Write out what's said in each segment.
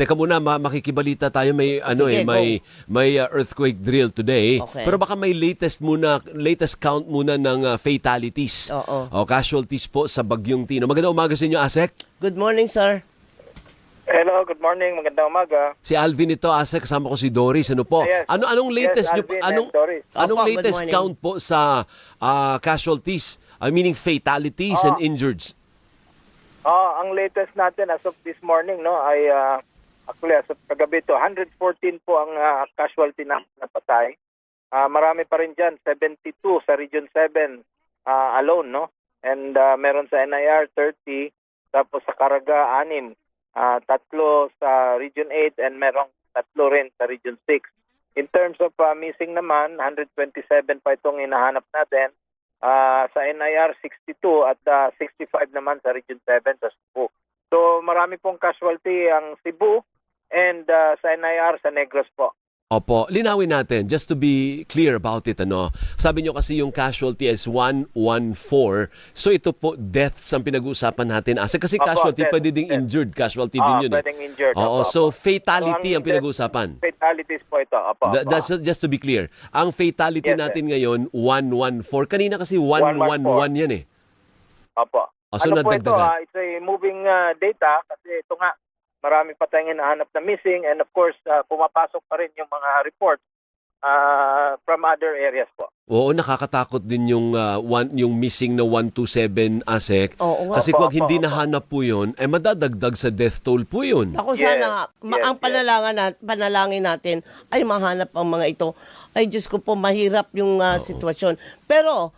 Teka muna, makikibalita tayo. May Sige, may earthquake drill today. Okay. Pero baka may latest count muna ng fatalities. Oo. O casualties po sa Bagyong Tino. Magandang umaga sa inyo, Asek. Good morning, sir. Hello, good morning. Magandang umaga. Si Alvin ito, Asek, kasama ko si Doris. Ano po? Yes. Anong latest Yes, nyo, Alvin anong and Doris. anong Opo, good latest morning. count po sa casualties? Meaning fatalities and injureds. Ang latest natin as of this morning, no, ay actually as of kagabi to 114 po ang casualty na napatay. Marami pa rin diyan, 72 sa Region 7 alone, no. And meron sa NIR 30, tapos sa Caraga 6. 3 sa Region 8 and merong 3 rin sa Region 6. In terms of missing naman, 127 pa itong hinahanap natin. Sa NIR 62 at 65 naman sa Region 7 sa Cebu. So marami pong casualty ang Cebu and sa NIR sa Negros po. Opo, linawin natin, just to be clear about it, Sabi nyo kasi yung casualty is 114. So ito po, deaths ang pinag-uusapan natin. Kasi Opo, casualty, death, pwede ding death. injured casualty din yun. Pwedeng injured. Oo, Opo, so opo. fatality So, ang pinag-uusapan. Fatalities po ito. Opo, opo. That's just to be clear. Ang fatality Yes, natin ngayon, 114. Kanina kasi 111 yan eh. Opo. So Ano po ito? nadagdagan. It's a moving data kasi ito nga, marami pa tayong hinahanap na missing and of course, pumapasok pa rin yung mga reports from other areas po. Oo, nakakatakot din yung missing na 127, Asek. Oo nga. Kasi kung hindi Opo. nahanap po yun, madadagdag sa death toll po yun. Ako Yes, sana, yes, ang panalangin natin ay mahanap ang mga ito. Ay, Diyos ko po, mahirap yung sitwasyon. Pero,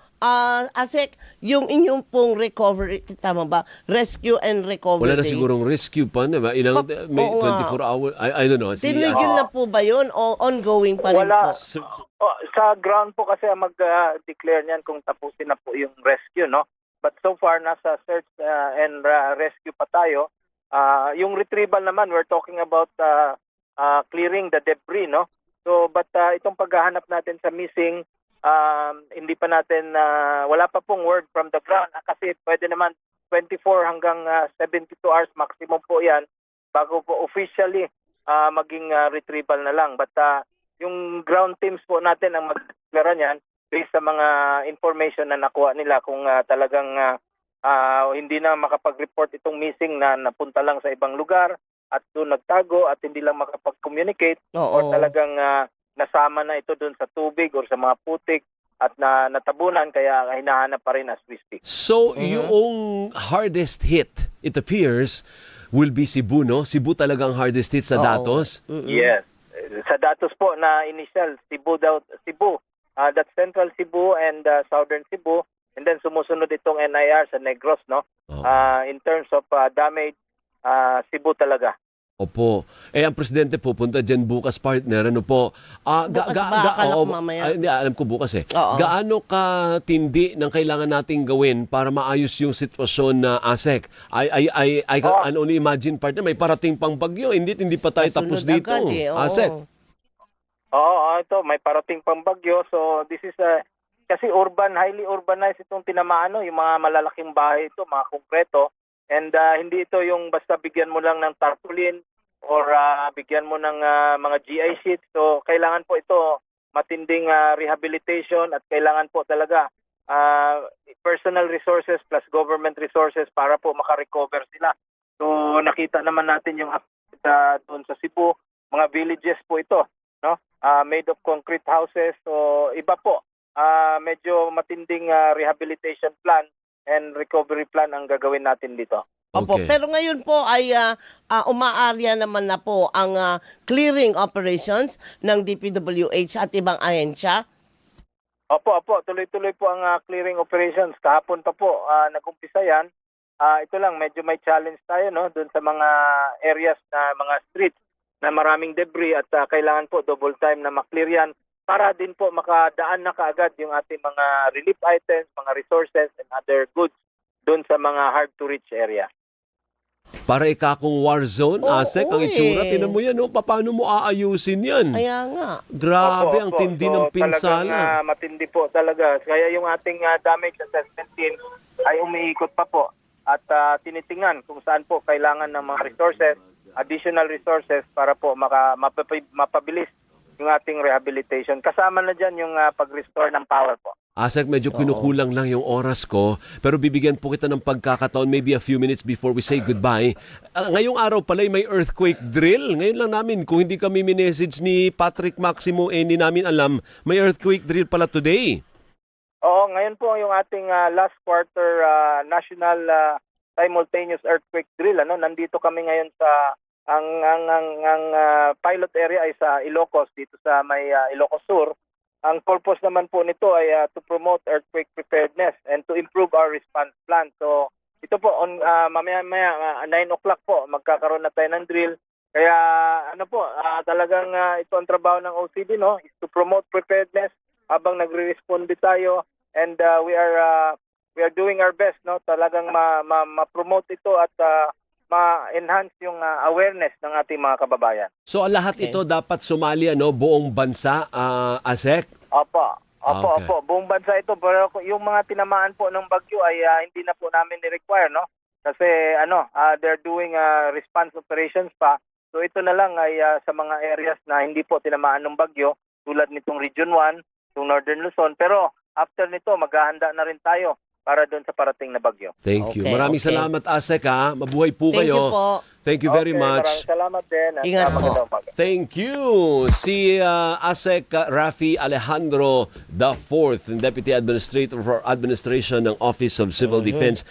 Asek, yung inyong pong recovery, tama ba? Rescue and recovery. Wala na sigurong rescue pa. May Oo nga. 24 hour, I don't know. Tinigil na po ba yun o ongoing pa rin Wala. po? Sa ground po kasi mag-declare niyan kung tapusin na po yung rescue, no? But so far, nasa search and rescue pa tayo. Yung retrieval naman, we're talking about clearing the debris, no? So, but itong paghahanap natin sa missing, hindi pa natin, wala pa pong word from the ground. Kasi pwede naman 24 hanggang 72 hours maximum po yan bago po officially maging retrieval na lang. But yung ground teams po natin ang mag-declare niyan based sa mga information na nakuha nila kung talagang hindi na makapag-report itong missing na napunta lang sa ibang lugar at doon nagtago at hindi lang makapag-communicate or Oo. talagang nasama na ito doon sa tubig or sa mga putik at natabunan kaya hinahanap pa rin as we speak. So, yung hardest hit, it appears, will be Cebu, no? Cebu talagang hardest hit sa Oo. datos. Yes. Sa datos po na initial, Cebu. That's Central Cebu and Southern Cebu. And then sumusunod itong NIR sa Negros, no? Oo. In terms of damage, Cebu talaga. Opo. Ang presidente pupunta dyan bukas, partner. Ano po? Bukas ba? Akala ko mamaya. Hindi, alam ko bukas eh. Oo. Gaano katindi ng kailangan nating gawin para maayos yung sitwasyon na Asek? I can only imagine, partner, may parating pang bagyo. Hindi pa tayo tapos Kasunod dito. agad eh, oo. Asek. Oo, ito may parating pang bagyo. So this is kasi highly urbanized itong tinamaan, no? Yung mga malalaking bahay ito, mga konkreto. And hindi ito yung basta bigyan mo lang ng tarpaulin or bigyan mo ng mga GI sheet. So kailangan po ito matinding rehabilitation at kailangan po talaga personal resources plus government resources para po makarecover sila. So nakita naman natin yung doon sa Cebu, mga villages po ito, no? Made of concrete houses. So iba po. Medyo matinding rehabilitation plan and recovery plan ang gagawin natin dito. Opo, Okay. pero ngayon po ay umaarya naman na po ang clearing operations ng DPWH at ibang ahensya. Opo, tuloy-tuloy po ang clearing operations. Kahapon pa po nag-umpisa yan. Ito lang, medyo may challenge tayo, no, doon sa mga areas na mga streets na maraming debris at kailangan po double time na maklear yan para din po makadaan na kaagad yung ating mga relief items, mga resources and other goods doon sa mga hard to reach area. Para ikakong war zone, Oo, Asek, ang itsura. eh. Tinan mo yan, no? Paano mo aayusin yan? Kaya nga. Grabe, ang Opo. tindi So, ng pinsala. Talagang matindi po talaga. Kaya yung ating damage assessment team ay umiikot pa po at tinitingnan kung saan po kailangan ng mga resources additional resources para po mapabilis yung ating rehabilitation. Kasama na dyan yung pag-restore ng power po. Asek, medyo kinukulang lang yung oras ko, pero bibigyan po kita ng pagkakataon, maybe a few minutes before we say goodbye. Ngayong araw pala may earthquake drill. Ngayon lang namin, kung hindi kami minessage ni Patrick Maximo, hindi namin alam, may earthquake drill pala today. Oo, ngayon po yung ating last quarter national simultaneous earthquake drill. Nandito kami ngayon sa ang pilot area ay sa Ilocos, dito sa may Ilocos Sur. Ang purpose naman po nito ay to promote earthquake preparedness and to improve our response plan. So ito po mamaya 9 o'clock po magkakaroon na tayo ng drill. Kaya talagang ito ang trabaho ng OCD, no, is to promote preparedness habang nagre-respond tayo, and we are doing our best, no, talagang ma-promote ito at ma-enhance yung awareness ng ating mga kababayan. So lahat ito dapat sumali, buong bansa, Asek? Opo, Okay. buong bansa ito, pero yung mga tinamaan po ng bagyo ay hindi na po namin ni-require, no? Kasi they're doing response operations pa. So ito na lang ay sa mga areas na hindi po tinamaan ng bagyo, tulad nitong Region 1, itong Northern Luzon. Pero after nito, maghahanda na rin tayo para doon sa parating na bagyo. Thank you. Okay, Maraming okay. salamat, Asek, ha. Mabuhay po Thank kayo. you po. Thank you very much. Maraming salamat din. At Ingat po. magandang umaga. Thank you. Si Asek Rafi Alejandro IV, Deputy Administrator for Administration ng Office of Civil Defense.